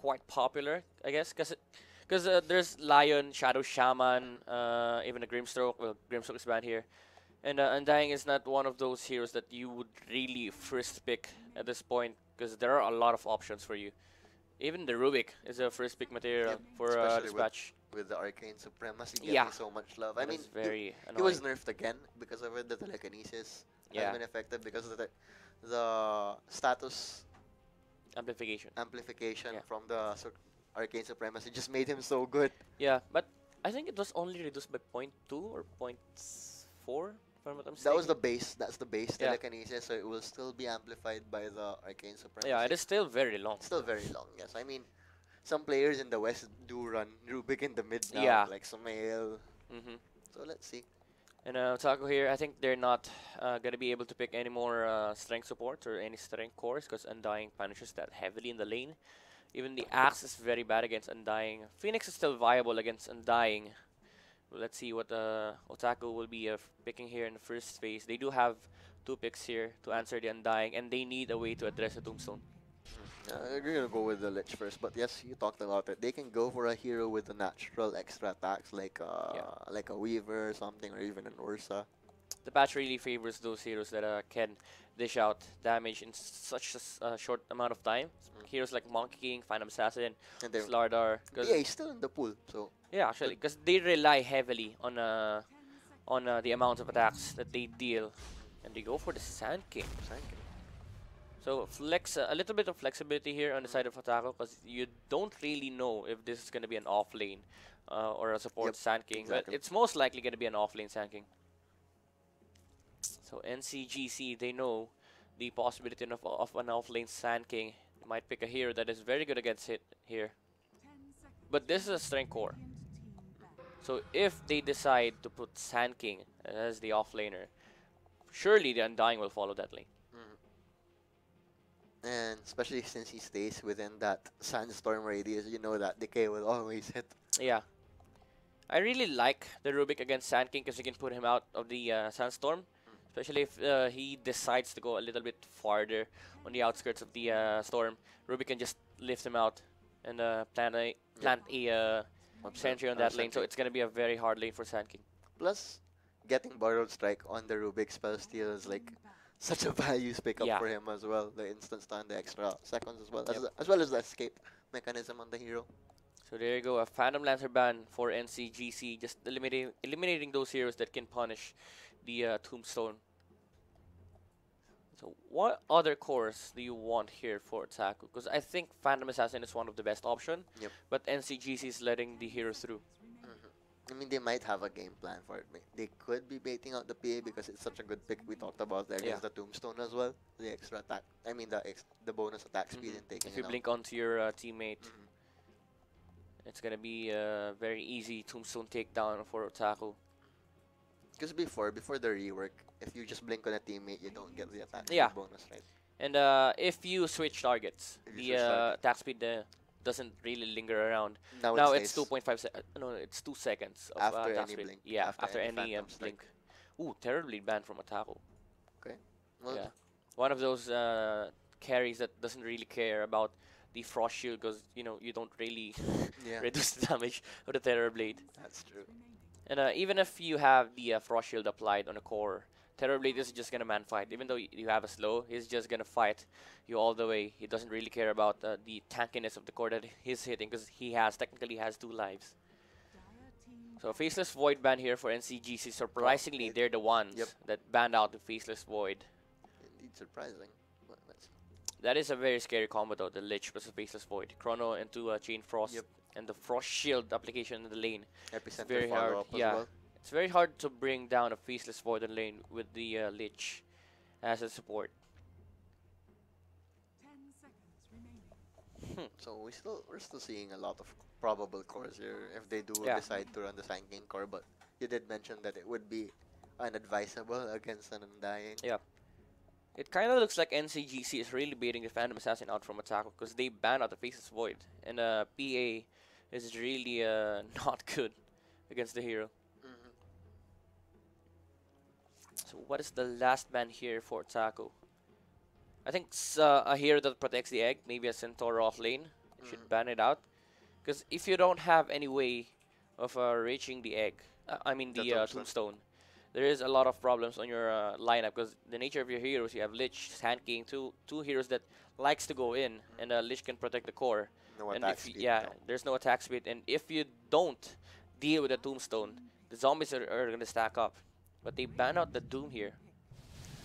quite popular, I guess, because there's Lion, Shadow Shaman, even a Grimstroke. Well, Grimstroke is banned here. And Undying is not one of those heroes that you would really first pick at this point, because there are a lot of options for you. Even the Rubik is a first pick material Yep, for especially Dispatch. with the Arcane Supremacy Yeah. getting so much love. I That mean, is very he was annoying. nerfed again because of it. The telekinesis has Yeah, been affected because of the status amplification. amplification Yeah. from the Arcane Supremacy just made him so good. Yeah, but I think it was only reduced by 0.2 or 0.4, if I'm not mistaken. That was the base. That's the base Yeah. telekinesis, so it will still be amplified by the Arcane Supremacy. Yeah, it is still very long. Still very long. Yes, I mean, some players in the West do run Rubik in the mid now, Yeah. like Sumail. Mm-hmm. So let's see. And Otaku here, I think they're not gonna be able to pick any more strength support or any strength cores, because Undying punishes that heavily in the lane. Even the Axe is very bad against Undying. Phoenix is still viable against Undying. Let's see what Otaku will be picking here in the first phase. They do have 2 picks here to answer the Undying, and they need a way to address the Tombstone. We're gonna go with the Lich first, but yes, you talked about it. They can go for a hero with the natural extra attacks, like a Weaver or something, or even an Ursa. The patch really favors those heroes that can dish out damage in such a short amount of time. Heroes like Monkey King, Phantom Assassin, And they're Slardar. yeah, he's still in the pool, so Yeah, actually, because they rely heavily on the amount of attacks that they deal, and they go for the Sand King. So a little bit of flexibility here on the side of Otaku, because you don't really know if this is going to be an off lane or a support Sand King, exactly. but it's most likely going to be an off lane Sand King. So NCGC, they know the possibility of an off lane Sand King. They might pick a hero that is very good against it here. But this is a strength core. So if they decide to put Sand King as the off laner, surely the Undying will follow that lane. And especially since he stays within that sandstorm radius, you know that decay will always hit. Yeah. I really like the Rubik against Sand King, because you can put him out of the sandstorm. Especially if he decides to go a little bit farther on the outskirts of the storm. Rubik can just lift him out and plant a sentry on that lane. So it's going to be a very hard lane for Sand King. Plus, getting Borrowed Strike on the Rubik spell steal is like such a values pickup for him as well. The instant stun, the extra seconds as well, as well as the escape mechanism on the hero. So there you go, a Phantom Lancer ban for NCGC, just eliminating those heroes that can punish the Tombstone. So what other cores do you want here for Otaku? Because I think Phantom Assassin is one of the best option, but NCGC is letting the hero through. I mean, they might have a game plan for it. They could be baiting out the PA because it's such a good pick. We talked about that against the Tombstone as well. The extra attack, I mean the bonus attack speed and taking If you it blink onto your teammate, it's gonna be a very easy Tombstone takedown for Otaku. Because before the rework, if you just blink on a teammate, you don't get the attack bonus, right? And if you switch targets, the attack speed doesn't really linger around. Now it's 2.5 seconds. No, it's 2 seconds of after attack any speed. blink. Yeah, after any blink. Strike. Ooh, terribly banned from Otaku. Okay. Well, yeah, one of those carries that doesn't really care about the Frost Shield, because you don't really reduce the damage of the Terror Blade. That's true. And even if you have the Frost Shield applied on a core, Terror Blade is just gonna man fight. Even though you have a slow, he's just gonna fight you all the way. He doesn't really care about the tankiness of the core that he's hitting, because he technically has 2 lives. So Faceless Void ban here for NCGC. Surprisingly, they're the ones that banned out the Faceless Void. Indeed surprising. That is a very scary combo though, the Lich plus the Faceless Void. Chrono into Chain Frost and the Frost Shield application in the lane. Epicenter very hard. It's very hard to bring down a Faceless Void in lane with the Lich as a support. So we're still seeing a lot of probable cores here if they do decide to run the Sand King core, but you did mention that it would be unadvisable against an Undying. Yeah. It kind of looks like NCGC is really baiting the Phantom Assassin out from Otaku, because they banned out the Faceless Void, and PA is really not good against the hero. So what is the last ban here for Otaku? I think it's a hero that protects the egg, maybe a Centaur off lane. should ban it out. Because if you don't have any way of reaching the egg, I mean The the tombstone. tombstone, there is a lot of problems on your lineup. Because the nature of your heroes, you have Lich, Sand King, two heroes that likes to go in, and Lich can protect the core. No And attack if speed. yeah, No. there's no attack speed, and if you don't deal with the tombstone, the zombies are gonna stack up. But they ban out the Doom here.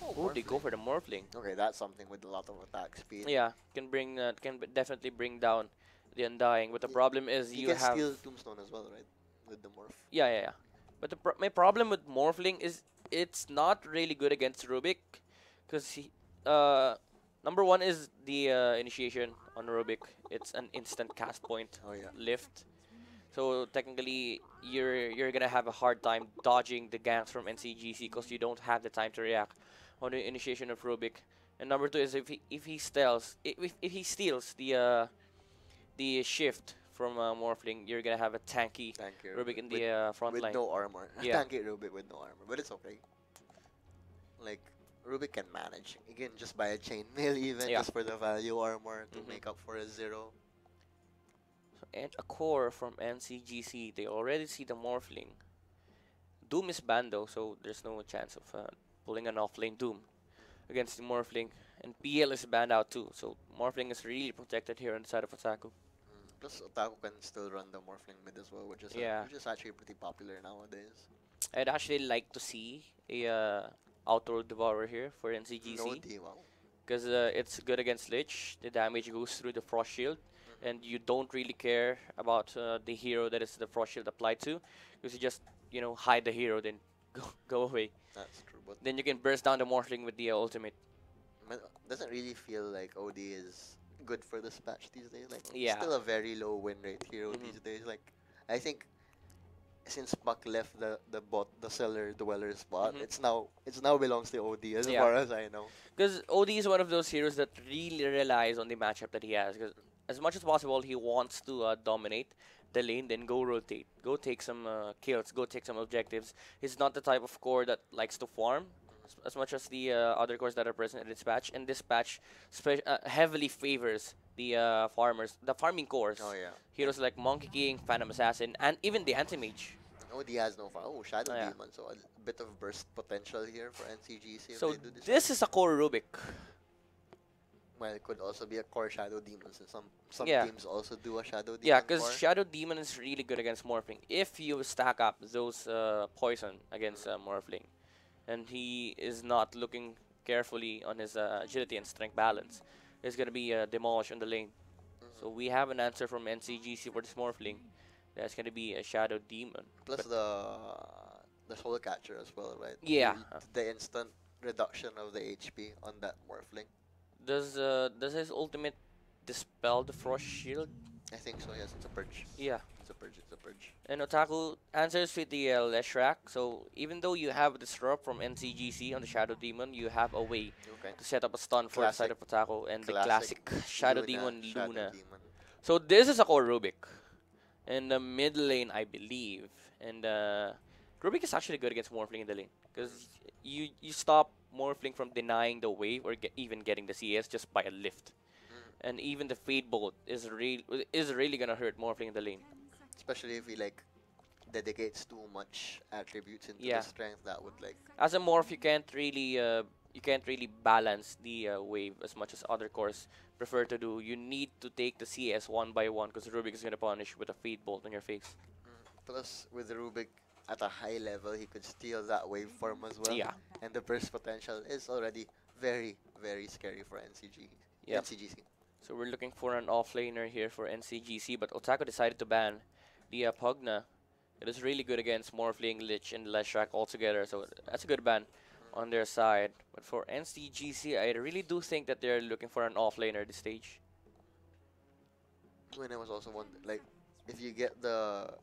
Oh, they go Morphling. for the Morphling. Okay, that's something with a lot of attack speed. Yeah, can bring definitely bring down the Undying. But the Y- problem is You you can have steal Tombstone as well, right? With the morph. yeah. But my problem with Morphling is it's not really good against Rubik, because uh number one is the initiation on Rubik. It's an instant cast point Oh yeah. lift. So technically, you're gonna have a hard time dodging the ganks from NCGC because you don't have the time to react on the initiation of Rubik. And number two is if he steals the shift from Morphling, you're gonna have a tanky Thank you. Rubik in with, the front with line. no armor. Yeah. Can't get Rubik with no armor, but it's okay. Like Rubik can manage. He can just buy a chainmail even Yeah. just for the value armor to Mhm. make up for a 0. And a core from NCGC. They already see the Morphling. Doom is banned though, so there's no chance of pulling an offlane Doom against the Morphling. And PL is banned out too, so Morphling is really protected here on the side of Otaku. Plus Otaku can still run the Morphling mid as well, which is Yeah. which is actually pretty popular nowadays. I'd actually like to see a Outdoor Devourer here for No NCGC, D, wow. because it's good against Lich. The damage goes through the Frost Shield, and you don't really care about the hero that is the Frost Shield applied to, because you just hide the hero, then go away. That's true, but Then you can burst down the Morphling with the ultimate. doesn't really feel like OD is good for this patch these days. Like Yeah. still a very low win rate hero Mhm. these days. Like I think since Puck left the cellar dweller spot, Mhm. it's now belongs to OD as Yeah. far as I know. Because OD is one of those heroes that really relies on the matchup that he has. Because as much as possible, he wants to dominate the lane, then go rotate, go take some kills, go take some objectives. He's not the type of core that likes to farm as much as the other cores that are present in this patch. And this patch heavily favors the farmers, the farming cores. Oh yeah. Heroes like Monkey King, Phantom Assassin, and even the Anti-Mage. OD has no fire. Oh, Shadow Oh, yeah. Demon, so a bit of burst potential here for NCGC if So they do this. this is a core Rubik. Well, it could also be a core Shadow Demon, since some Yeah. teams also do a Shadow Demon. Yeah, because core. Shadow Demon is really good against Morphling. If you stack up those poison against Morphling, and he is not looking carefully on his agility and strength balance, it's gonna be demolished on the lane. So we have an answer from NCGC for this Morphling. That's gonna be a Shadow Demon. Plus But the Soul Catcher as well, right? Yeah. The instant reduction of the HP on that Morphling. does his ultimate dispel the Frost Shield? I think so. Yes, it's a purge. Yeah. It's a purge. It's a purge. And Otaku answers with the Leshrac. So even though you have Disrupt from NCGC on the Shadow Demon, you have a way Okay. to set up a stun for the side of Otaku and the Classic classic Shadow Luna, Demon Shadow Luna. Demon. So this is a core Rubik. In the mid lane, I believe. And Rubik is actually good against Morphling in the lane. Because you stop Morphling from denying the wave or even getting the CS just by a lift. And even the Fade Bolt is really gonna hurt Morphling in the lane. Especially if he like dedicates too much attributes into Yeah. the strength, that would like. As a morph, you can't really balance the wave as much as other cores prefer to do. You need to take the CS one by one because Rubik is gonna punish with a Fade Bolt on your face. Plus, with Rubik at a high level, he could steal that waveform as well. Yeah. And the burst potential is already very, very scary for Yep. NCGC. So we're looking for an offlaner here for NCGC, but Otaku decided to ban the Pugna. It is really good against Morphling, Lich, and Leshrac altogether, so that's a good ban on their side. But for NCGC, I really do think that they're looking for an offlaner at this stage. When I was also wondering, like, if you get the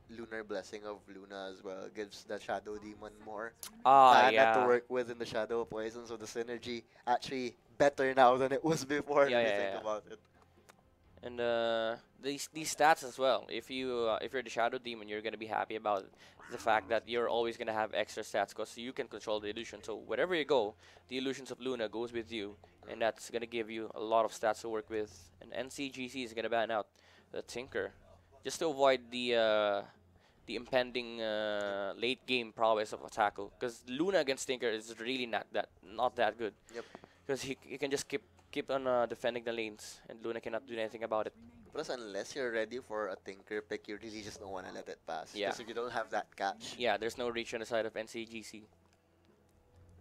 Lunar Blessing of Luna as well, gives the Shadow Demon more mana to Yeah. work with in the Shadow Poison, so the synergy actually better now than it was before Yeah, if you yeah, think yeah. about it. And these stats as well. If you're the Shadow Demon, you're gonna be happy about the fact that you're always gonna have extra stats because you can control the illusion. So wherever you go, the illusions of Luna goes with you, and that's gonna give you a lot of stats to work with. And NCGC is gonna ban out the Tinker just to avoid the impending late game prowess of Otaku. Because Luna against Tinker is really not that good. Yep. Because he can just keep on defending the lanes, and Luna cannot do anything about it. Plus, unless you're ready for a Tinker pick, you really just don't want to let it pass. Yeah. Because if you don't have that catch. Yeah, there's no reach on the side of NCGC.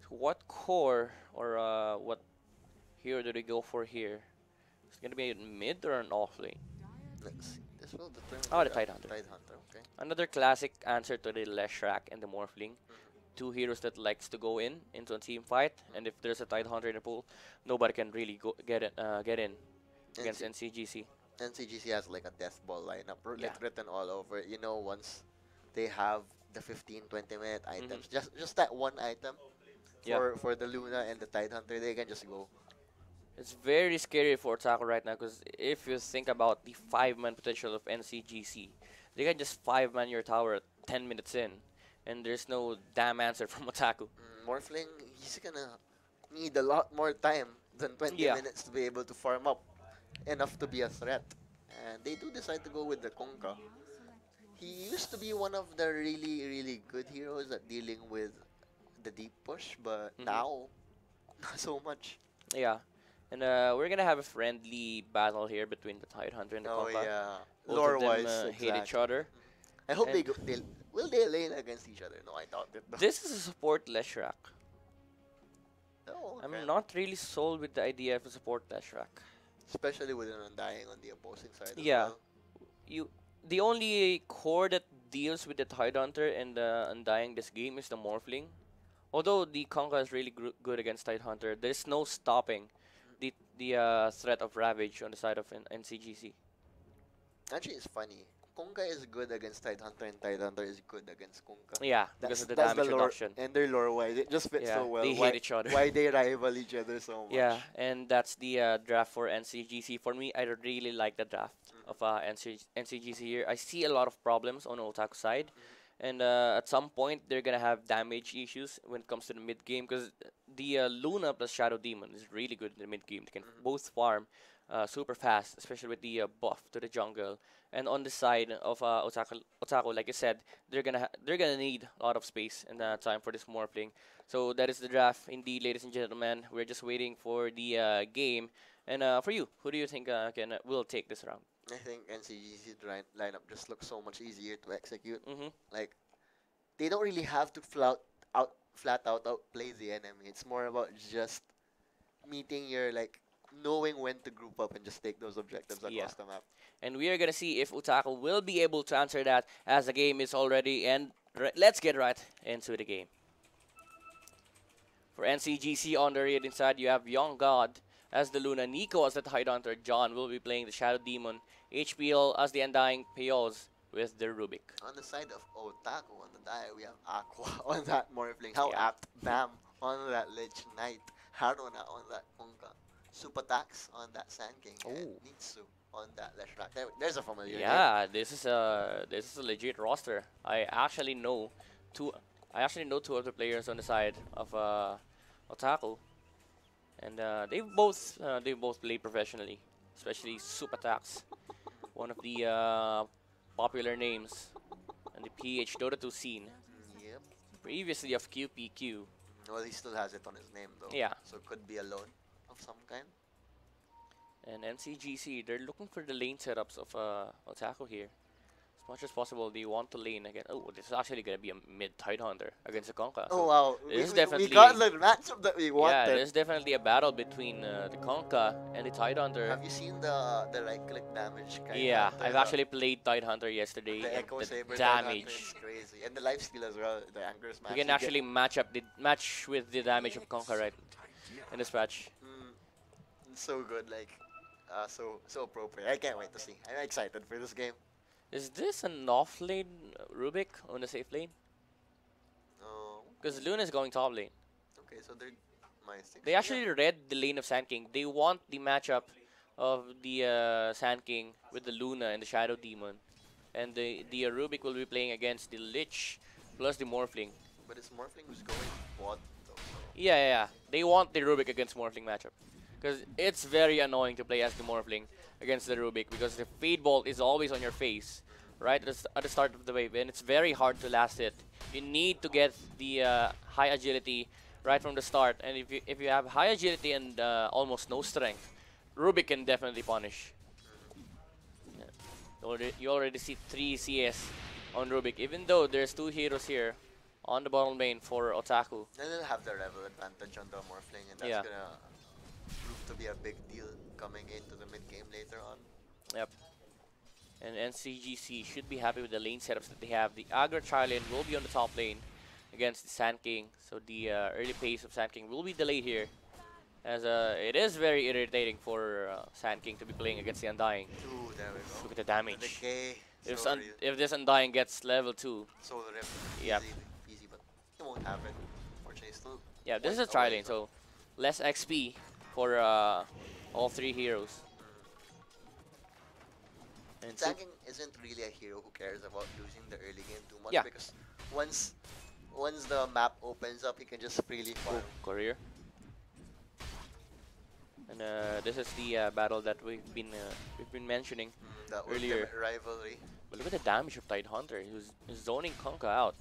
So what core or what hero do they go for here? It's gonna be a mid or an off lane? Let's see. This will determine. Oh, the Tidehunter. Tidehunter, okay. Another classic answer to the Leshrac and the Morphling. Two heroes that likes to go into a team fight, and if there's a Tidehunter in the pool, nobody can really get in against NCGC. NCGC has like a death ball lineup Yeah. written all over. You know, once they have the 15-20 minute items, just that one item for the Luna and the Tidehunter, they can just go. It's very scary for Otaku right now because if you think about the 5-man potential of NCGC, they can just 5-man your tower at 10 minutes in, and there's no damn answer from Otaku. Morphling, he's gonna need a lot more time than 20 minutes to be able to farm up enough to be a threat. And they do decide to go with the Konka. He used to be one of the really good heroes at dealing with the deep push, but now, not so much. Yeah. And we're gonna have a friendly battle here between the Tidehunter and the Konka. Oh yeah, Both lore-wise, of them hate each other. I hope will they lane against each other? No, I doubt it. Though. This is a support Leshrac. Oh, okay. I'm not really sold with the idea of a support Leshrac. Especially with an Undying on the opposing side. Yeah. As well. The only core that deals with the Tidehunter and Undying this game is the Morphling. Although the Konka is really good against Tidehunter, there's no stopping the threat of Ravage on the side of NCGC. Actually, it's funny. Konka is good against Tidehunter, and Tidehunter is good against Konka. Yeah, because of the damage reduction. And their lore-wise, it just fits so well. They hate each other. Why they rival each other so much. Yeah, and that's the draft for NCGC. For me, I really like the draft of NCGC here. I see a lot of problems on Otaku side. And at some point, they're going to have damage issues when it comes to the mid-game. Because the Luna plus Shadow Demon is really good in the mid-game. They can both farm super fast, especially with the buff to the jungle. And on the side of Otaku, like I said, they're gonna need a lot of space and time for this Morphling. So that is the draft. Indeed, ladies and gentlemen, we're just waiting for the game. And for you, who do you think will take this round? I think NCGC's lineup just looks so much easier to execute. Like, they don't really have to flat out outplay the enemy. It's more about just meeting your, like, knowing when to group up and just take those objectives across the map. And we are going to see if Otaku will be able to answer that as the game is already and let's get right into the game. For NCGC on the red inside, you have Young God as the Luna, Nico as the Tidehunter, John will be playing the Shadow Demon, HPL as the Undying, Peos with the Rubik. On the side of Otaku, on the die, we have Aqua on that Morphling. How apt. Bam on that Lich Knight. Haruna on that Konka. Supatax on that Sand King. And Nitsu on that Leshrac. There's a familiar name. This is a legit roster. I actually know two of the players on the side of Otaku. And they both play professionally, especially Supatax, one of the popular names in the PH Dota 2 scene. Yep. Previously of QPQ. Well, he still has it on his name though. Yeah. So it could be a loan of some kind. And NCGC, they're looking for the lane setups of Otaku here. As much as possible, they want to lane again. Oh, this is actually going to be a mid Tidehunter against the Konka. Oh, wow. We got the matchup that we wanted. Yeah, there's definitely a battle between the Konka and the Tidehunter. Have you seen the right-click damage? Yeah, I've actually played Tidehunter yesterday. The Echo Saber damage is crazy. And the lifesteal as well, the Anchor Smash. You can actually match with the damage of Konka, right? In this patch. It's so good, like, so appropriate. I can't wait to see. I'm excited for this game. Is this an off lane Rubik on the safe lane? Because Luna is going top lane. Okay, so they're They actually read the lane of Sand King. They want the matchup of the Sand King with the Luna and the Shadow Demon. And the Rubik will be playing against the Lich plus the Morphling. But it's Morphling who's going what though? Yeah. They want the Rubik against Morphling matchup. Because it's very annoying to play as the Morphling against the Rubik because the Fade Bolt is always on your face, right at the start of the wave, and it's very hard to last it. You need to get the high agility right from the start, and if you have high agility and almost no strength, Rubik can definitely punish. Yeah. You already see 3 CS on Rubik, even though there's 2 heroes here on the bottom lane for Otaku. And they'll have the level advantage on the Morphling, and that's gonna prove to be a big deal coming into the mid game later on. Yep. And NCGC should be happy with the lane setups that they have. The Agra Tri-lane will be on the top lane against the Sand King, so the early pace of Sand King will be delayed here, as it is very irritating for Sand King to be playing against the Undying. Ooh, there we go. Look at the damage. The decay. If this Undying gets level 2, Soul Rip, yep. easy, but he won't have it. Unfortunately, still. Yeah, this is a Tri-lane, so less XP for all 3 heroes. And Sand King isn't really a hero who cares about losing the early game too much, yeah, because once the map opens up, he can just freely farm. Courier. And this is the battle that we've been mentioning The earlier. Rivalry. But look at the damage of Tidehunter, who's zoning Kunkka out.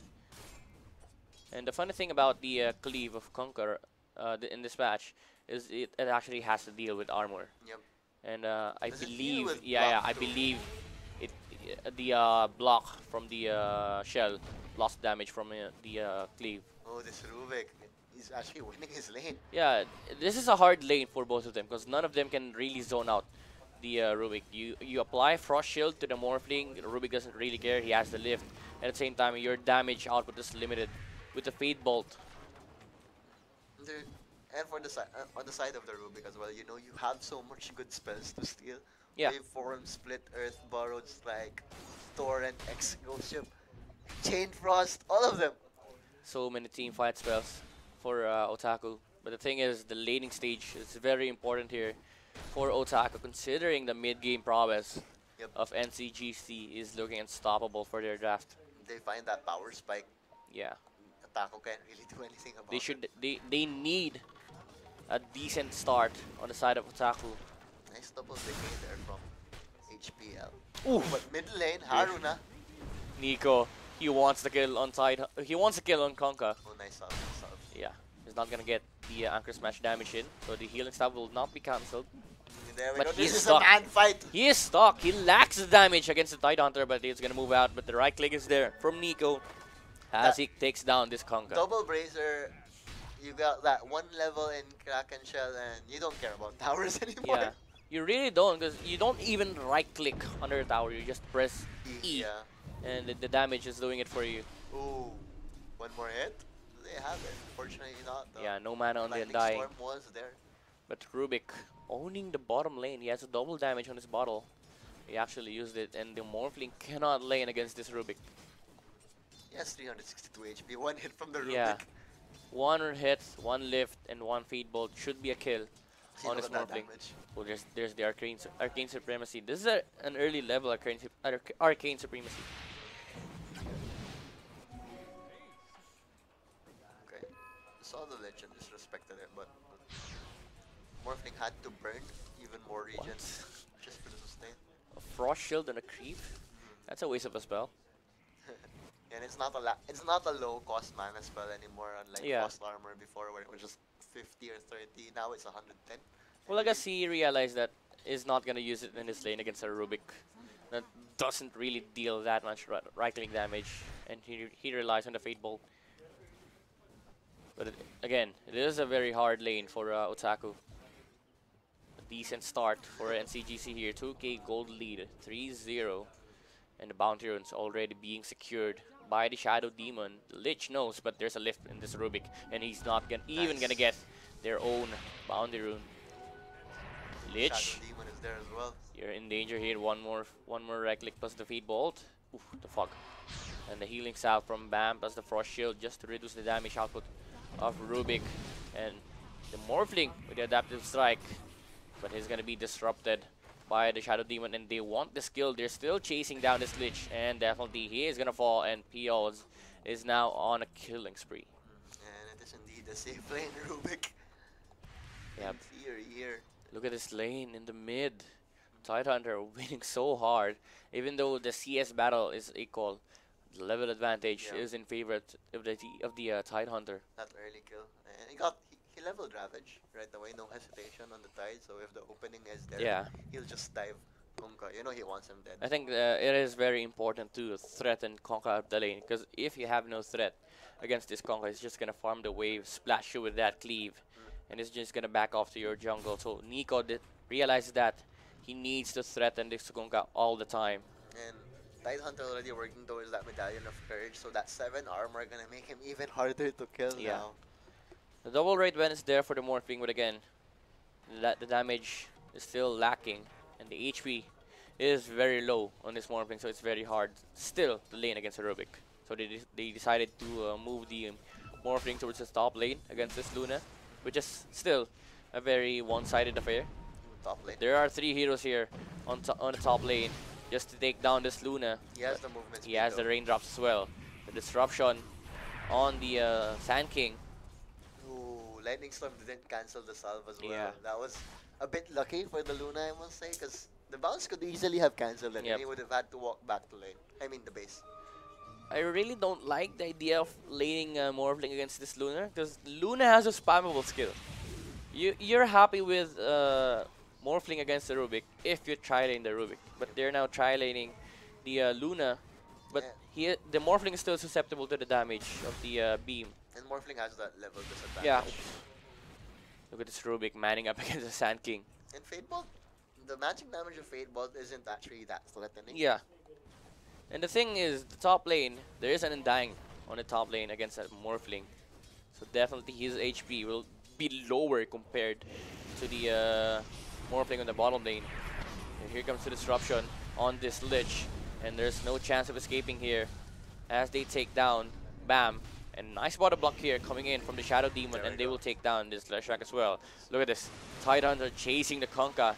And the funny thing about the cleave of Kunkka in this match is it actually has to deal with armor. Yep. And I Does it deal believe, with I block too? believe it the block from the shell lost damage from the cleave. Oh, this Rubik, he's actually winning his lane. Yeah, this is a hard lane for both of them because none of them can really zone out the Rubik. You apply Frost Shield to the Morphling, Rubik doesn't really care, he has the lift. At the same time, your damage output is limited with the Fade Bolt. And for the side on the side of the Rubik as well, you know, you have so much good spells to steal. Yeah. Waveform, Split Earth, Borrowed Strike, Torrent, X Ghost Ship, Chain Frost, all of them. So many team fight spells for Otaku. But the thing is, the laning stage is very important here for Otaku, considering the mid-game prowess of NCGC is looking unstoppable for their draft. They find that power spike. Yeah. Otaku can't really do anything about it. They need a decent start on the side of Otaku. Nice double decay there from HPL. Ooh. But mid lane, Haruna. Nico, he wants the kill on he wants the kill on Kunkka. Oh, nice up. Yeah, he's not gonna get the Anchor Smash damage in, so the healing stab will not be cancelled. There we But go. he's This is stuck. a man fight. He is stuck. He lacks the damage against the Tidehunter, but he's gonna move out. But the right click is there from Nico as he takes down this Kunkka. Double Bracer, you got that one level in Kraken Shell, and you don't care about towers anymore. Yeah, you really don't, because you don't even right click under the tower. You just press E, and the damage is doing it for you. Ooh, one more hit. They have it. Fortunately not. Yeah, no mana on the Lightning Undying. Storm was there. But Rubik owning the bottom lane. He has a double damage on his bottle. He actually used it, and the Morphling cannot lane against this Rubik. He has 362 HP. One hit from the Rubik. Yeah, one hit, one lift, and one feed bolt should be a kill on his Morphling. Well, there's the arcane supremacy. This is an early level arcane supremacy. Okay, saw the legend disrespected it, but Morphling had to burn even more regions just for the sustain. A Frost Shield and a Creep? That's a waste of a spell. And it's not a low cost mana spell anymore, unlike Frost Armor before, where it was just 50 or 30. Now it's 110. Well, I guess he realized that he's not gonna use it in his lane against a Rubik that doesn't really deal that much right-click damage, and he relies on the Fate Bolt. But again, it is a very hard lane for Otaku. A decent start for NCGC here. 2k gold lead, 3-0, and the bounty runes already being secured by the Shadow Demon. The Lich knows, but there's a lift in this Rubik, and he's not even gonna get their own bounty rune. Lich, Shadow Demon is there as well. You're in danger here. One more right click plus the feed bolt. Oof, the fuck. And the healing salve from Bam plus the Frost Shield just to reduce the damage output of Rubik. And the Morphling with the adaptive strike, but he's gonna be disrupted by the Shadow Demon, and they want this kill. They're still chasing down this Lich, and definitely he is gonna fall, and Pios is now on a killing spree. And it is indeed a safe lane, Rubik. Yep. In theory here. Look at this lane in the mid. Tidehunter winning so hard, even though the CS battle is equal. The level advantage is in favor of the Tidehunter. That early kill, and he leveled Ravage right away, no hesitation on the Tide. So if the opening is there, he'll just dive Kunkka. You know he wants him dead. I think it is very important to threaten Kunkka up the lane, because if you have no threat against this Kunkka, he's just gonna farm the wave, splash you with that cleave, and it's just gonna back off to your jungle. So Nico realizes that he needs to threaten this Kunkka all the time. And Tidehunter already working towards that Medallion of Courage, so that 7 armor gonna make him even harder to kill now. The double rate when it's there for the Morphling, but again, the damage is still lacking, and the HP is very low on this Morphling, so it's very hard still to lane against a Rubik. So they decided to move the Morphling towards the top lane against this Luna, which is still a very one-sided affair. Top lane. There are 3 heroes here on the top lane just to take down this Luna. He has the movement speed. He has the raindrops as well. The disruption on the Sand King. Ooh, Lightning Storm didn't cancel the salve as well. Yeah. That was a bit lucky for the Luna, I must say, because the bounce could easily have cancelled it, and he would have had to walk back to lane. I mean the base. I really don't like the idea of laning Morphling against this Luna, because Luna has a spammable skill. You're happy with Morphling against the Rubik if you tri-lane the Rubik, but they're now tri-laning the Luna, but the Morphling is still susceptible to the damage of the beam. And Morphling has that level disadvantage. Yeah. Look at this Rubik manning up against the Sand King. And Fade Bolt, the magic damage of Fade Bolt isn't actually that threatening. Yeah. And the thing is, the top lane, there is an Undying on the top lane against a Morphling. So definitely his HP will be lower compared to the Morphling on the bottom lane. And here comes the disruption on this Lich, and there's no chance of escaping here as they take down Bam. And nice bottom block here coming in from the Shadow Demon, and they will take down this Leshrac as well. Look at this, Tidehunter chasing the Kunkka.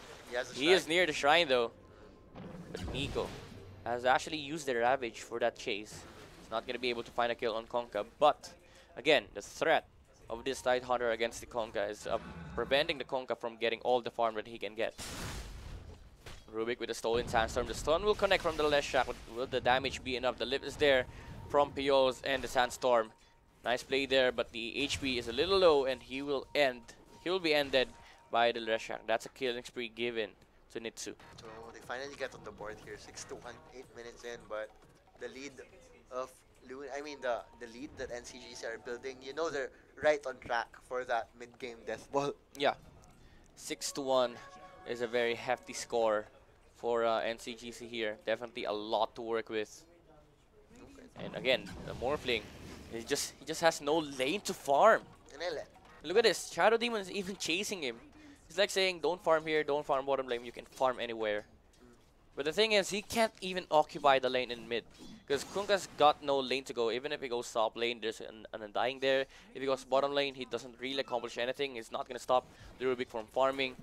He is near the shrine though, but Nico has actually used the Ravage for that chase. He's not going to be able to find a kill on Kunkka, but again, the threat of this Tidehunter against the Kunkka is preventing the Kunkka from getting all the farm that he can get. Rubik with a stolen Sandstorm. The stun will connect from the Leshrac. Will the damage be enough? The lip is there from Pios and the Sandstorm. Nice play there, but the HP is a little low, and he will be ended by the Leshrac. That's a killing spree given to Nitsu. So they finally get on the board here, 6-1, 8 minutes in, but the lead of the lead that NCGC are building, you know they're right on track for that mid-game death ball. Yeah, 6-1 is a very hefty score for NCGC here. Definitely a lot to work with. And again, the Morphling, he just has no lane to farm. Look at this, Shadow Demon is even chasing him. It's like saying, don't farm here, don't farm bottom lane, you can farm anywhere. But the thing is, he can't even occupy the lane in mid, because Kunkka's got no lane to go. Even if he goes top lane, there's an Undying there. If he goes bottom lane, he doesn't really accomplish anything. He's not going to stop the Rubik from farming.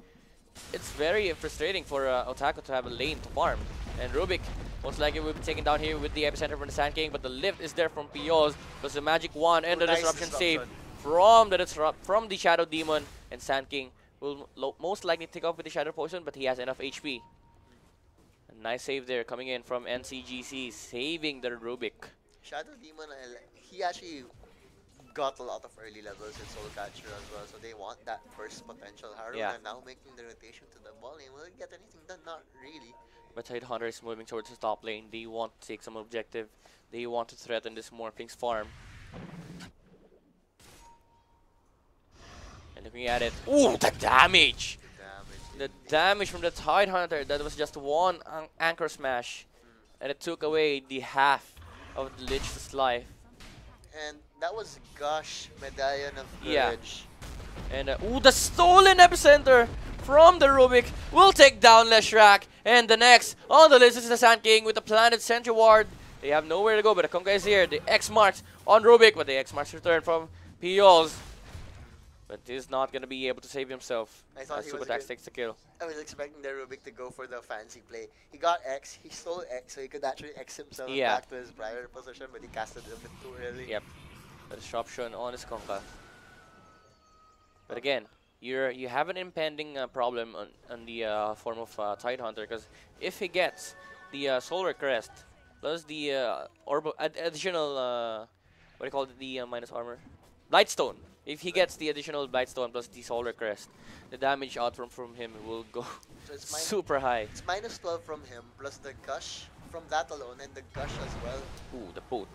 It's very frustrating for Otaku to have a lane to farm. And Rubik most likely will be taken down here with the epicenter from the Sand King, but the lift is there from Pios. Plus the magic wand and the disruption save from the Shadow Demon, and Sand King will most likely take off with the Shadow Potion, but he has enough HP. A nice save there coming in from NCGC, saving the Rubik. Shadow Demon, he actually got a lot of early levels in Soul Catcher as well, so they want that first potential Haruna. Now making the rotation to the ball lane. Will it get anything done? Not really. But Tidehunter is moving towards the top lane. They want to take some objective. They want to threaten this Morphing's farm. And looking at it, ooh, the damage! The damage from the Tidehunter. That was just one anchor smash, and it took away the half of the Lich's life. And that was Gosh Medallion of Courage. And ooh, the stolen epicenter from the Rubik will take down Leshrac. And the next on the list is the Sand King with the Planet Sentry Ward. They have nowhere to go, but the Kunkka is here. The X marks on Rubik, but the X marks return from Pios. but he's not gonna be able to save himself. I thought he was Super Tax good. takes the kill. I was expecting the Rubik to go for the fancy play. He got X, he stole X, so he could actually X himself Yeah. back to his prior position, but he casted it a bit too early. Yep. The disruption on his Konka. But again, you have an impending problem on the form of Tidehunter, because if he gets the Solar Crest plus the additional what do you call it, the minus armor, Blightstone. If he gets the additional Blightstone plus the Solar Crest, the damage out from him will go So it's super high. It's minus 12 from him, plus the gush from that alone, and the gush as well. Ooh, the boat.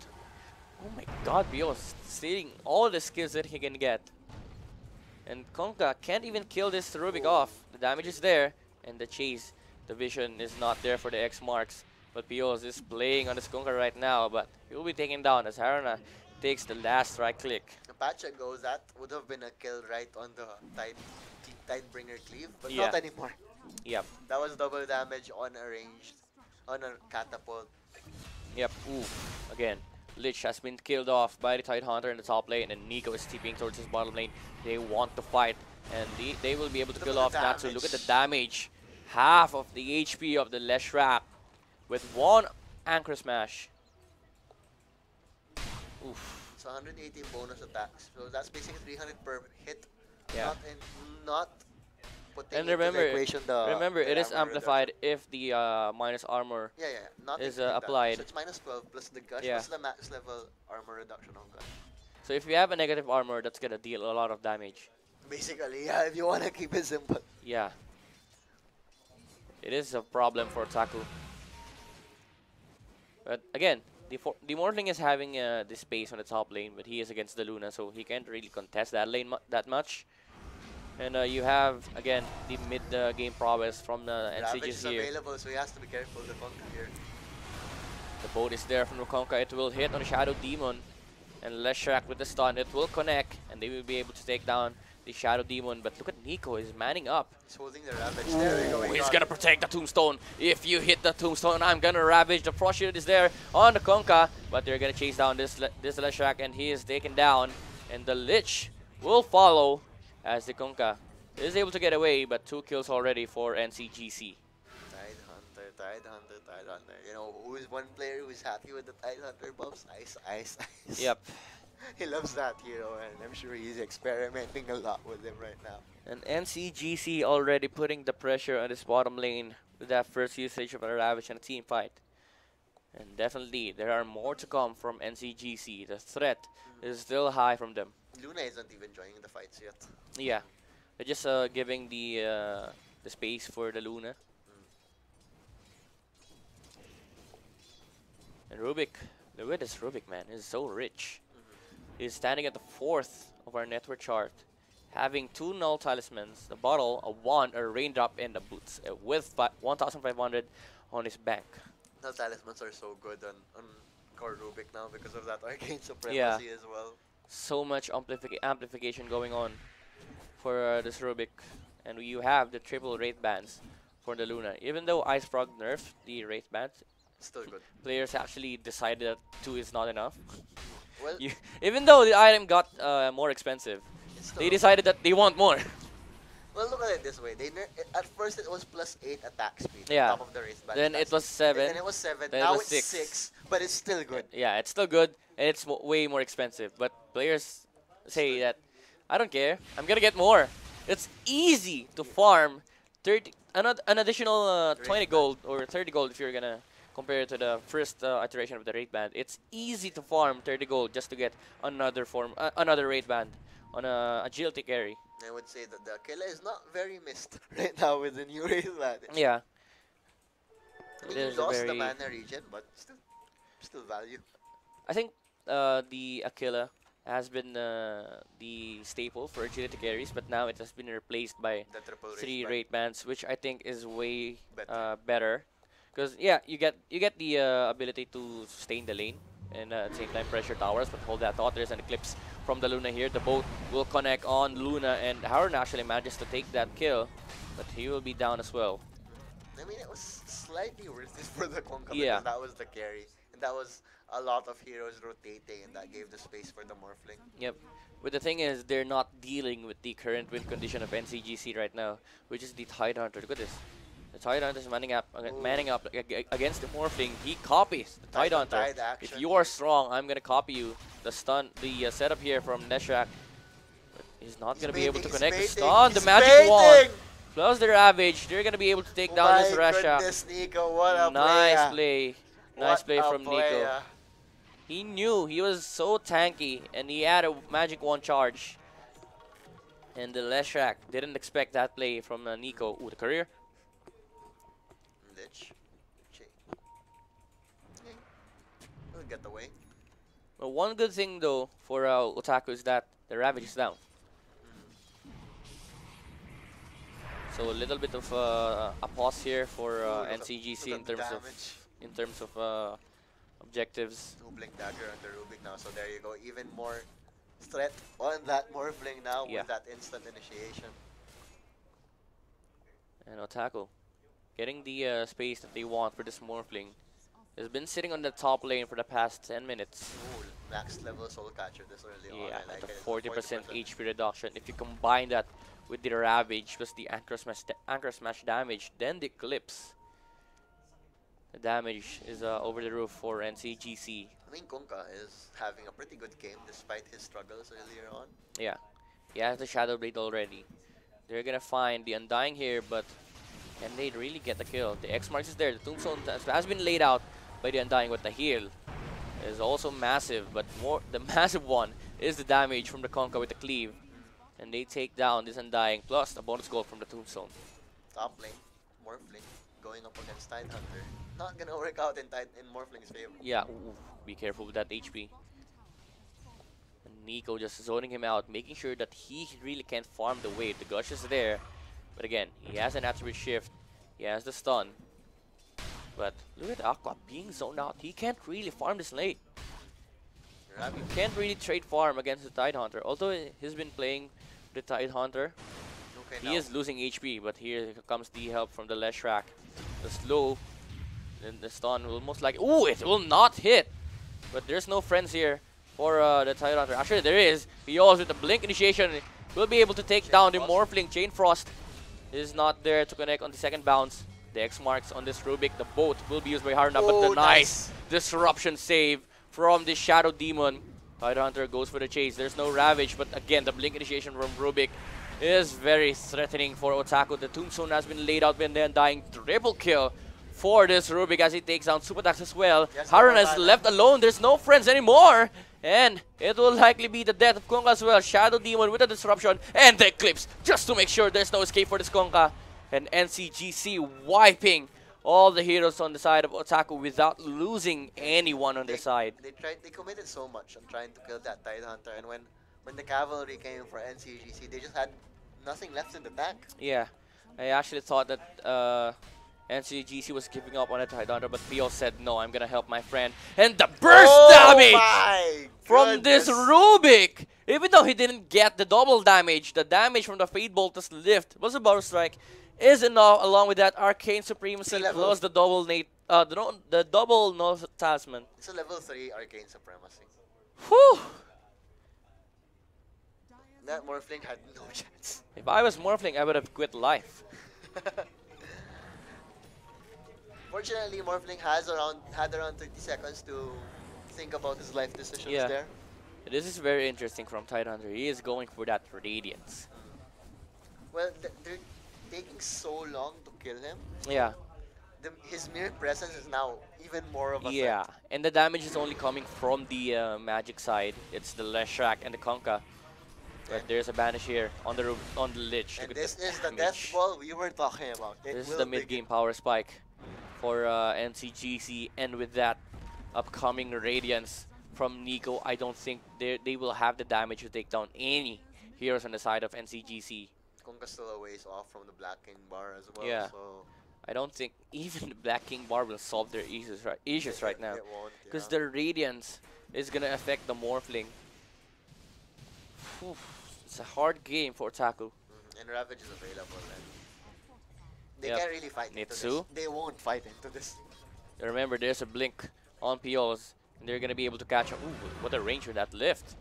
Oh my god, BO stealing all the skills that he can get. And Konka can't even kill this Rubik off. The damage is there, and the chase, the vision is not there for the X marks. But Pios is playing on this Konka right now, but he will be taken down as Haruna takes the last right click. Apache goes, that would have been a kill right on the Tidebringer cleave, but Yeah. not anymore. Yep, That was double damage on a ranged, on a catapult. yep, ooh. Again, Lich has been killed off by the Tidehunter in the top lane, and Nico is tipping towards his bottom lane. They want to fight, and they will be able to Look kill at off the Natsu. damage. Look at the damage. Half of the HP of the Leshrac with one Anchor Smash. Oof. It's 180 bonus attacks, so that's basically 300 per hit. Yeah. Not putting And into remember, the equation remember, the it is armor amplified if the minus armor. reduction. Yeah, not is, including that. applied. So it's minus 12 plus the gush Yeah. plus the max level armor reduction on gush. So if you have a negative armor, that's gonna deal a lot of damage. Basically, yeah, if you want to keep it simple. Yeah. It is a problem for Otaku. But again, the Mortling is having the space on the top lane, but he is against the Luna, so he can't really contest that lane that much. And you have, again, the mid-game prowess from the Ravage NCGC is here. available, so he has to be careful the conquer here. The boat is there from Rukonka. It will hit on the Shadow Demon. And Leshrac with the stun. It will connect, and they will be able to take down the Shadow Demon. But look at Nico, he's manning up. He's holding the Ravage. There we go. He's gonna protect the Tombstone. If you hit the Tombstone, I'm gonna Ravage. The Frost Shield is there on the Konka, but they're gonna chase down this Leshrac, and he is taken down. And the Lich will follow as the Konka is able to get away, but 2 kills already for NCGC. Tidehunter. You know, who is one player who's happy with the Tidehunter buffs? Ice. Yep. He loves that hero, and I'm sure he's experimenting a lot with him right now. And NCGC already putting the pressure on this bottom lane with that first usage of a Ravage and a team fight. And definitely, there are more to come from NCGC. The threat is still high from them. Luna isn't even joining the fights yet. Yeah, they're just giving the space for the Luna. And Rubik, look at this Rubik, man, is so rich. He's standing at the 4th of our network chart, having 2 null talismans, a bottle, a wand, a raindrop, and the boots, with 1,500 on his bank. The talismans are so good on core Rubik now because of that arcane supremacy as well. So much amplification going on for this Rubik, and you have the triple Wraith bands for the Luna. Even though Ice Frog nerfed the Wraith bands, Still good. players actually decided that 2 is not enough. Well, Even though the item got more expensive, it's still they decided that they want more. Well, look at it this way. At first it was +8 attack speed Yeah. on top of the race. Then it was 7. Then it was 7. Then it Now was it's 6. 6. But it's still good. Yeah, it's still good, and it's way more expensive. But players say that, I don't care, I'm gonna get more. It's easy to farm 30, an additional 20 gold or 30 gold if you're gonna compare it to the first iteration of the raid band. It's easy to farm 30 gold just to get another another raid band on a agility carry. I would say that the Aquila is not very missed right now with the new race band. Yeah. I mean, It you is a lost the very- mana region, but still value. I think the Aquila has been the staple for agility carries, but now it has been replaced by The triple race 3 band. raid bands, which I think is way Better. better. Because yeah, you get the ability to stay in the lane and at the same time pressure towers, but hold that thought. There's an eclipse from the Luna here. The boat will connect on Luna, and Harun actually manages to take that kill, but he will be down as well. I mean, it was slightly worth it for the Konka Yeah. because that was the carry. And that was a lot of heroes rotating, and that gave the space for the Morphling. Yep. But the thing is, they're not dealing with the current win condition of NCGC right now, which is the Tidehunter. Look at this. The Tidehunter is manning up against the Morphling. He copies the Tidehunter. If you are strong, I'm gonna copy you. The stun, the setup here from Neshrak. He's not gonna be able to connect the stun. The magic wand plus the Ravage. They're gonna be able to take down this Rashak. Nico, what a nice play. Nice play from playa. Nico. He knew he was so tanky, and he had a magic wand charge. And the Leshrak didn't expect that play from Nico. Ooh, the career. Lich. We'll get away. Well, one good thing though for Otaku is that the Ravage is down. So a little bit of a pause here for NCGC in terms of objectives. Two Blink Dagger on the Rubik now, so there you go. Even more threat on that Morphling now with that instant initiation. And Otaku getting the space that they want for this Morphling. Has been sitting on the top lane for the past 10 minutes. Ooh, max level Soul Catcher this early on. Yeah, I like at a it. 40% HP reduction. If you combine that with the Ravage plus the Anchor Smash damage, then the Eclipse. The damage is over the roof for NCGC. I mean, Kunkka is having a pretty good game despite his struggles earlier on. Yeah, he has the Shadow Blade already. They're gonna find the Undying here, but can they really get the kill? The X marks is there. The Tombstone has been laid out by the Undying, but the heal is also massive. But the massive one is the damage from the Kunkka with the cleave, and they take down this Undying plus a bonus gold from the Tombstone. Top lane, Morphling going up against Tidehunter. Not gonna work out in Morphling's favor. Yeah, ooh, be careful with that HP. And Nico just zoning him out, making sure that he really can't farm the wave. The Gush is there, but again, he has an attribute shift. He has the stun. But look at Aqua being zoned out. He can't really farm this late. You can't really trade farm against the Tidehunter. Although he's been playing the Tidehunter, he is losing HP. But here comes the help from the Leshrak. The slow. Then the stun will most likely... Ooh, it will not hit! But there's no friends here for the Tidehunter. Actually, there is. He also, with the Blink initiation, will be able to take down the Morphling. Chain Frost is not there to connect on the second bounce. The X marks on this Rubik. The boat will be used by Haruna, but the nice disruption save from the Shadow Demon. Tidehunter goes for the chase. There's no Ravage, but again, the Blink initiation from Rubik is very threatening for Otaku. The Tombstone has been laid out when they're dying. Triple kill for this Rubik as he takes down Supatax as well. Yes, Haruna is left alone. There's no friends anymore. And it will likely be the death of Kunkka as well. Shadow Demon with a disruption and the Eclipse just to make sure there's no escape for this Kunkka. And NCGC wiping all the heroes on the side of Otaku without losing anyone on their side. They committed so much on trying to kill that Tidehunter, and when the cavalry came for NCGC, they just had nothing left in the tank. Yeah, I actually thought that NCGC was giving up on a Tidehunter, but BO said, no, I'm gonna help my friend. And the burst damage from this Rubik! Even though he didn't get the double damage, the damage from the Fade Bolt's lift was a Butterfly Strike is enough, along with that Arcane Supremacy plus the double the double no Talisman. It's a level 3 Arcane Supremacy. Whew! That Morphling had no chance. If I was Morphling, I would have quit life. Fortunately, Morphling had around 30 seconds to think about his life decisions there. This is very interesting from Tidehunter. He is going for that Radiance. Well, they're taking so long to kill him. Yeah. His mere presence is now even more of a threat. And the damage is only coming from the magic side. It's the Leshrak and the Kunkka. But there's a banish here on the Lich. And this is the death ball we were talking about. This is the mid-game power spike for NCGC, and with that upcoming Radiance from Nico, I don't think they will have the damage to take down any heroes on the side of NCGC. Kunkka's still a ways off from the Black King bar as well. Yeah. So I don't think even the Black King bar will solve their issues right now. It won't, because the Radiance is going to affect the Morphling. It's a hard game for Otaku. And Ravage is available. And they can't really fight into this. They won't fight into this. Remember, there's a blink on POs. And they're gonna be able to catch up. Ooh, what a range for that lift.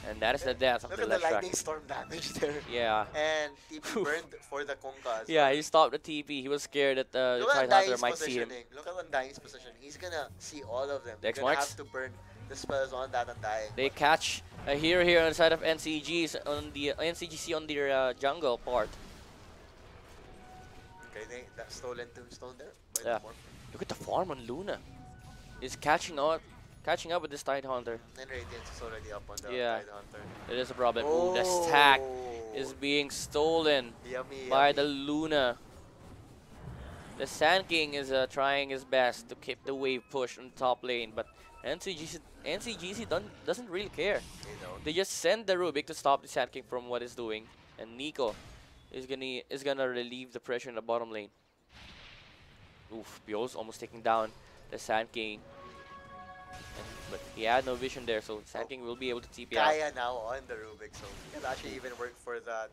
And that is the death of Look the at the left track. lightning storm damage there. Yeah. And TP burned for the Konka as Yeah, well. he stopped the TP. He was scared that the Look at Tidehunter might see him. positioning. Look at Undying's position. He's gonna see all of them. The They're gonna X-Marks? have to burn the spells on that Undying. They catch a hero here on the side of NCGs on the NCGC on their jungle part. Okay, that stolen tombstone there. By Yeah. the Morph. Look at the farm on Luna. He's catching up with this Tidehunter. And Radiance is already up on the Yeah. Tidehunter. It is a problem. Ooh, the stack is being stolen Yummy, by yummy. the Luna. The Sand King is trying his best to keep the wave push on the top lane, but NCGC doesn't really care. You know. They just send the Rubik to stop the Sand King from what he's doing, and Nico is gonna relieve the pressure in the bottom lane. Oof, Bio's almost taking down the Sand King. But he had no vision there, so Sand King will be able to TP out. Kaya now on the Rubik, so he can actually even work for that.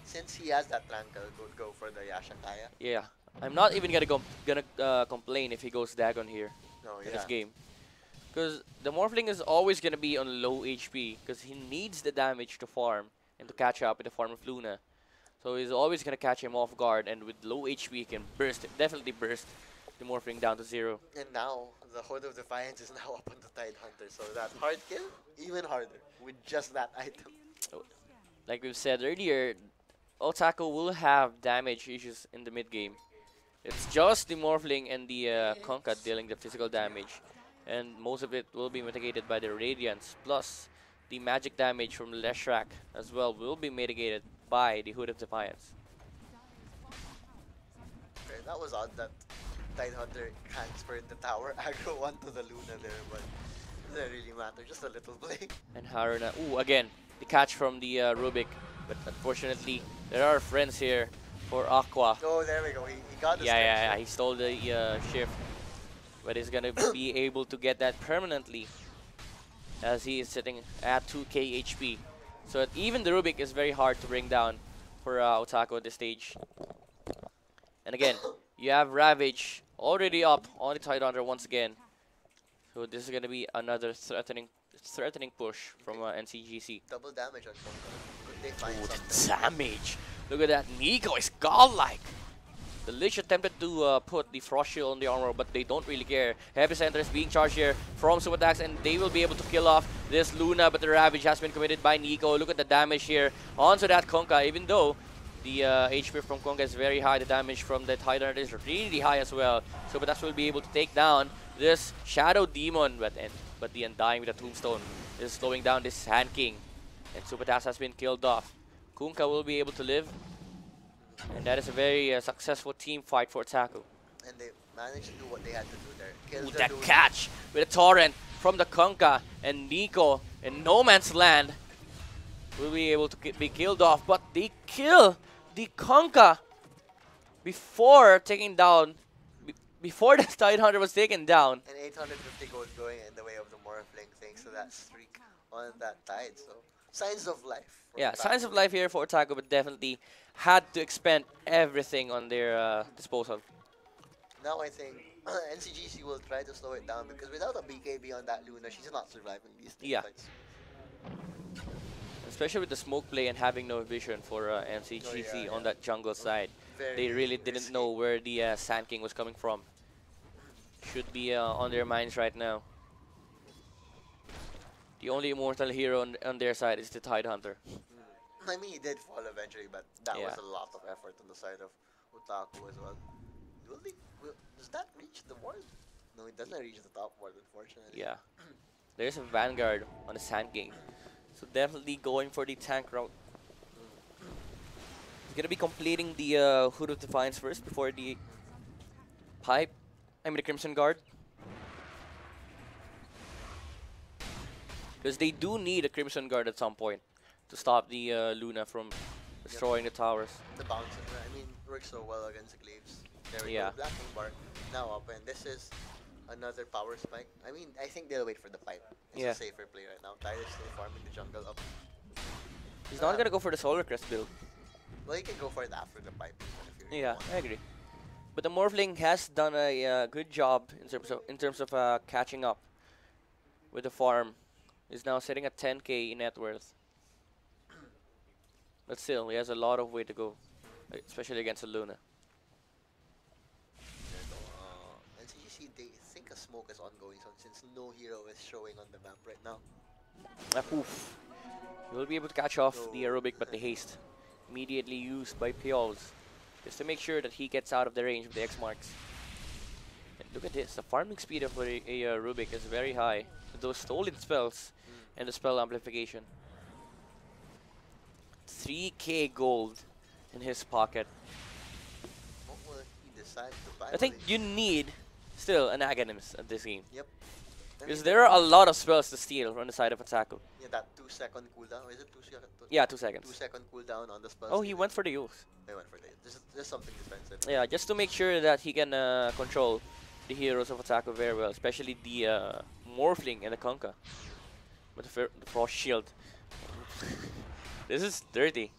Since he has that Tranquil, could go for the Yasha Kaya. Yeah, I'm not even gonna complain if he goes Dagon here No, in yeah. this game, because the Morphling is always gonna be on low HP, because he needs the damage to farm and to catch up with the farm of Luna. So he's always gonna catch him off guard, and with low HP, he can definitely burst the Morphling down to 0. And now, the Hood of Defiance is now up on the Tidehunter, so that hard kill, even harder, with just that item. Like we've said earlier, Otaku will have damage issues in the mid game. It's just the Morphling and the Konka dealing the physical damage, and most of it will be mitigated by the Radiance, plus the magic damage from Leshrac as well will be mitigated by the Hood of Defiance. Okay, that was odd that Tidehunter transferred the tower aggro onto the Luna there, but it doesn't really matter, just a little play. And Haruna, ooh, again, the catch from the Rubik, but unfortunately, there are friends here for Aqua. Oh, there we go, he got the Yeah, he stole the shift, but he's gonna be able to get that permanently as he is sitting at 2k HP. So that even the Rubik is very hard to bring down for Otaku at this stage. And again, you have Ravage already up on the Tidehunter once again. So this is gonna be another threatening push from NCGC. Double damage on Konka. Could they find Ooh, something? the damage! Look at that, Nico is godlike! The Lich attempted to put the Frost Shield on the armor, but they don't really care. Heavy Center is being charged here from Super Attacks, and they will be able to kill off this Luna, but the Ravage has been committed by Nico. Look at the damage here onto that Konka, even though the HP from Konka is very high, the damage from the Tidehunter is really high as well. Super Attacks will be able to take down this Shadow Demon, but the Undying with a Tombstone is slowing down this Sand King, and Super Attacks has been killed off. Kunkka will be able to live, and that is a very successful team fight for Otaku. And they managed to do what they had to do there. Kill Ooh, the that Luna. catch with a torrent from the Kunkka, and Nico in no man's land will be able to be killed off, but they kill the Kunkka before taking down, before the Tidehunter was taken down. And 850 gold going in the way of the Morphling thanks to that streak on that Tide. So, signs of life. for Yeah, Otaku. signs of life here for Otaku, but definitely had to expend everything on their disposal. Now I think NCGC will try to slow it down because without a BKB on that Luna, she's not surviving these Yeah. fights. Especially with the smoke play and having no vision for NCGC on that jungle side. Very They really didn't risky. know where the Sand King was coming from. Should be on their minds right now. The only immortal hero on their side is the Tidehunter. I mean, he did fall eventually, but that Yeah. was a lot of effort on the side of Otaku as well. Does that reach the ward? No, it doesn't reach the top ward, unfortunately. Yeah. There's a Vanguard on the Sand King. So definitely going for the tank route. He's gonna be completing the Hood of Defiance first before the pipe. I mean the Crimson Guard. Because they do need a Crimson Guard at some point to stop the Luna from destroying the towers. The bouncer, I mean, works so well against the Glaives. There we Yeah. go, Blacking Bar now up, and this is another power spike. I mean, I think they'll wait for the pipe. It's Yeah. a safer play right now. Tide is still farming the jungle up. He's not gonna go for the Solar Crest build. Well, you can go for it after the pipe. If you really Yeah, want. I agree. But the Morphling has done a good job in terms of catching up with the farm. He's now sitting at 10k in net worth. But still, he has a lot of way to go, especially against a Luna. NCGC, they think a smoke is ongoing since no hero is showing on the map right now. Poof. He will be able to catch off the aerobic, but the haste immediately used by Piols just to make sure that he gets out of the range of the X marks. And look at this, the farming speed of a Rubik is very high. Those stolen spells and the spell amplification. 3k gold in his pocket. What will he decide to buy? I think you need still an Aghanims at this game. Yep. Because there are a lot of spells to steal on the side of Otaku. Yeah, that 2-second cooldown. Is it 2 seconds? Yeah, 2 seconds. 2-second cooldown on the spells. Oh, he went for the use. They went for the use. There's something defensive. Yeah, just to make sure that he can control the heroes of Otaku very well, especially the Morphling and the Kunkka. But the Frost Shield. This is dirty.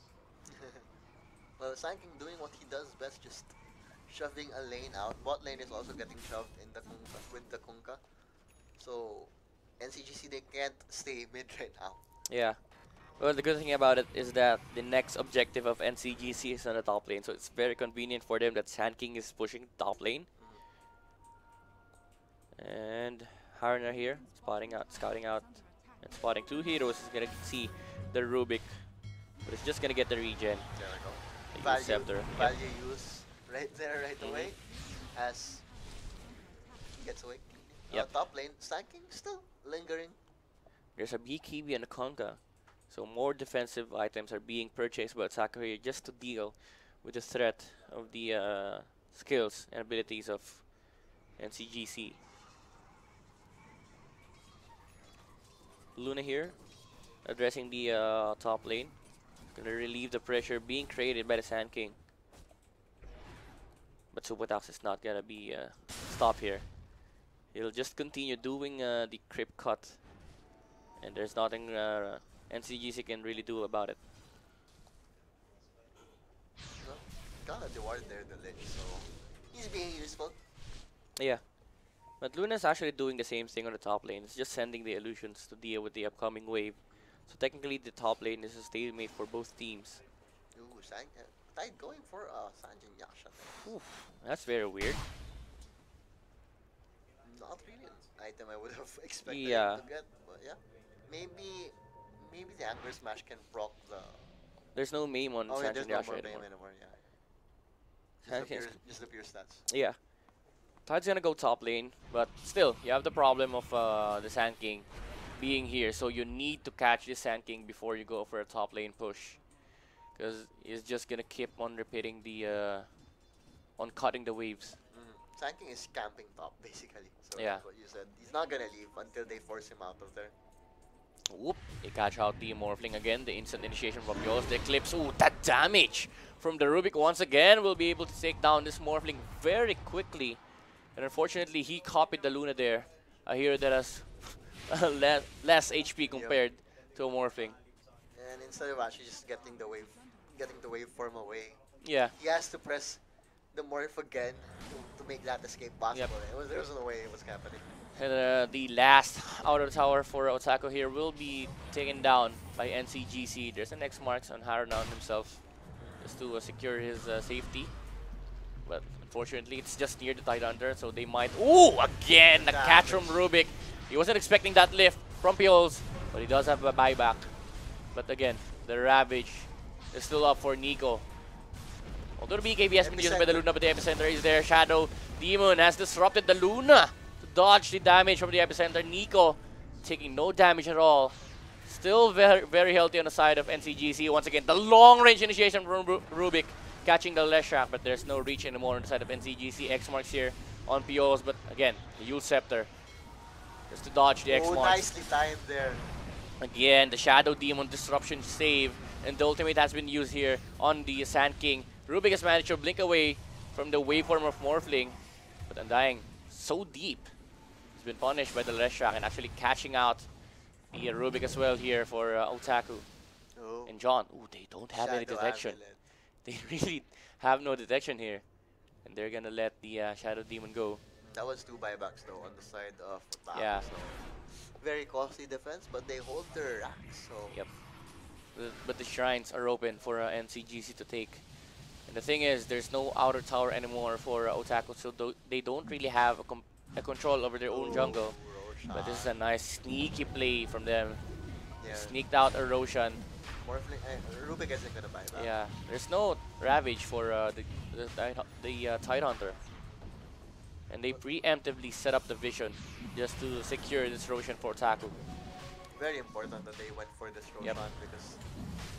Well, Sand King doing what he does best, just shoving a lane out. Bot lane is also getting shoved in the Kunkka, with the Kunkka. So, NCGC, they can't stay mid right now. Yeah. Well, the good thing about it is that the next objective of NCGC is on the top lane, so it's very convenient for them that Sand King is pushing top lane. And Harner here, scouting out, and spotting 2 heroes. He's gonna see the Rubik, but it's just gonna get the regen. There we go. The Scepter. Value use right there, right away, as he gets away. Yep. Top lane, Sand King still lingering. There's a BKB and a Kunkka, so more defensive items are being purchased by Otaku here just to deal with the threat of the skills and abilities of NCGC. Luna here, addressing the top lane. Gonna relieve the pressure being created by the Sand King. But Subotax is not gonna be stopped here. He'll just continue doing the crypt cut. And there's nothing NCGC can really do about it. Well, got a reward there, the Lich, so he's being useful. Yeah. But Luna's actually doing the same thing on the top lane. It's just sending the illusions to deal with the upcoming wave. So technically the top lane is a stalemate for both teams. Ooh, Tide going for Sanjin Yaksha. Oof, that's very weird. Not really an item I would have expected him to get, but yeah. Maybe the Anchor Smash can proc the... There's no meme on Sanjin no Yasha more anymore. Yeah. Just the pure stats. Yeah. Tide's gonna go top lane, but still, you have the problem of the Sand King being here, so you need to catch the Sand King before you go for a top lane push. Because he's just gonna keep on repeating the... on cutting the waves. Sand King is camping top, basically. So yeah. That's what you said. He's not gonna leave until they force him out of there. Whoop, they catch out the Morphling again, the instant initiation from yours, the Eclipse. Ooh, that damage from the Rubik once again will be able to take down this Morphling very quickly. And unfortunately, he copied the Luna there. A hero that has less HP compared to a Morphling. And instead of actually just getting the waveform away, yeah, he has to press the Morph again to make that escape possible. Yep. There was no way it was happening. And the last outer tower for Otaku here will be taken down by NCGC. There's an X marks on Haranon himself just to secure his safety. But unfortunately, it's just near the Tidehunter, so they might... Ooh! Again, the catch from Rubik. He wasn't expecting that lift from Piols, but he does have a buyback. But again, the Ravage is still up for Nico. Although the BKB has been used by the Luna, but the Epicenter is there. Shadow Demon has disrupted the Luna to dodge the damage from the Epicenter. Nico taking no damage at all. Still very healthy on the side of NCGC. Once again, the long range initiation from Rubik catching the Leshak, but there's no reach anymore on the side of NCGC. X marks here on POs, but again, the Yule Scepter just to dodge the X marks. Nicely timed there. Again, the Shadow Demon disruption save, and the ultimate has been used here on the Sand King. Rubik has managed to blink away from the waveform of Morphling, but Undying so deep. He's been punished by the Leshak and actually catching out the Rubik as well here for Otaku. Oh. And John, ooh, they don't have any detection. They really have no detection here. and they're gonna let the Shadow Demon go. That was 2 buybacks though on the side of Yeah. Otaku, so very costly defense, but they hold their racks, so Yep. But the shrines are open for NCGC to take. And the thing is, there's no outer tower anymore for Otaku, so they don't really have a control over their own jungle. Roshan. But this is a nice sneaky play from them. Yeah. Sneaked out a Roshan. Morphling, Rubik isn't gonna buy back. Yeah, there's no Ravage for the Tidehunter. And they preemptively set up the vision just to secure this Roshan for Otaku. Very important that they went for this Roshan Yep. because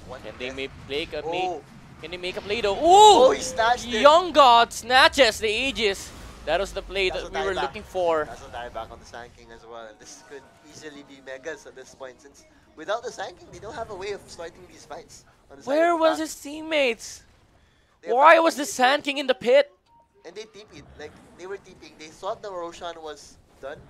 one Can they death- can they make a play though? Oh, Ooh! he snatched it! Young God snatches the Aegis. That was the play That's that a we were dieback. looking for. That's a dieback on the Sand King as well. This could easily be Megas at this point since without the Sand King, they don't have a way of starting these fights. On the side Where of was Otaku. his teammates? They Why was abandoned the it. Sand King in the pit? And they TP'd. Like, they were TPing. They thought the Roshan was done,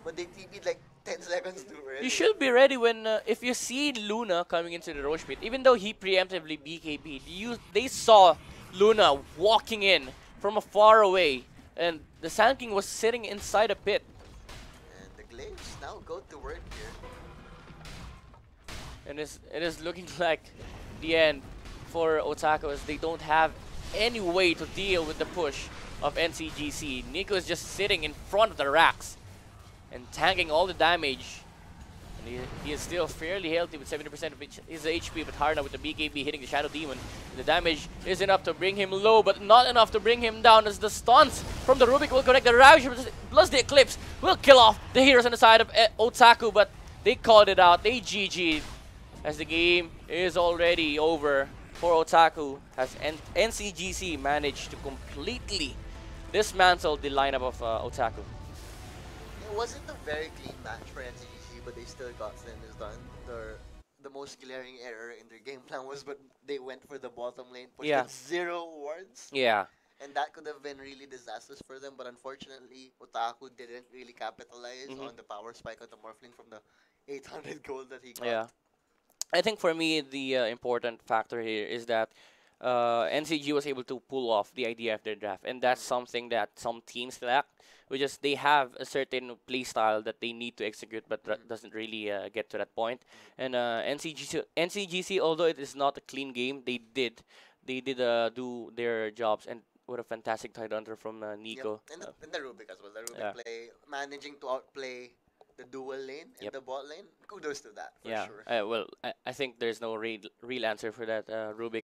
but they TP'd like 10 seconds too early. You should be ready when if you see Luna coming into the Roche pit, even though he preemptively BKB'd, they saw Luna walking in from afar away, and the Sand King was sitting inside a pit. And the Glaives now go to work here. And it is looking like the end for Otaku as they don't have any way to deal with the push of NCGC. Nico is just sitting in front of the racks and tanking all the damage. And he is still fairly healthy with 70% of his HP, but Harna with the BKB hitting the Shadow Demon. The damage is enough to bring him low, but not enough to bring him down as the stuns from the Rubik will connect. The Ravage plus the Eclipse will kill off the heroes on the side of Otaku, but they called it out. They GG'd as the game is already over for Otaku, as NCGC managed to completely dismantle the lineup of Otaku. It wasn't a very clean match for NCGC, but they still got things done. The most glaring error in their game plan was but they went for the bottom lane, pushed Yeah. with 0 wards. Yeah. And that could have been really disastrous for them, but unfortunately, Otaku didn't really capitalize on the power spike of the Morphling from the 800 gold that he got. Yeah. I think for me, the important factor here is that NCG was able to pull off the idea of their draft, and that's something that some teams lack, which is they have a certain play style that they need to execute, but doesn't really get to that point. And NCGC, although it is not a clean game, they did do their jobs, and what a fantastic Tidehunter from Nico. Yep. And the Rubik as well. The Rubik Yeah. play, managing to outplay the dual lane and Yep. the bot lane. Kudos to that, for Yeah. sure. Well, I think there's no real answer for that, Rubik.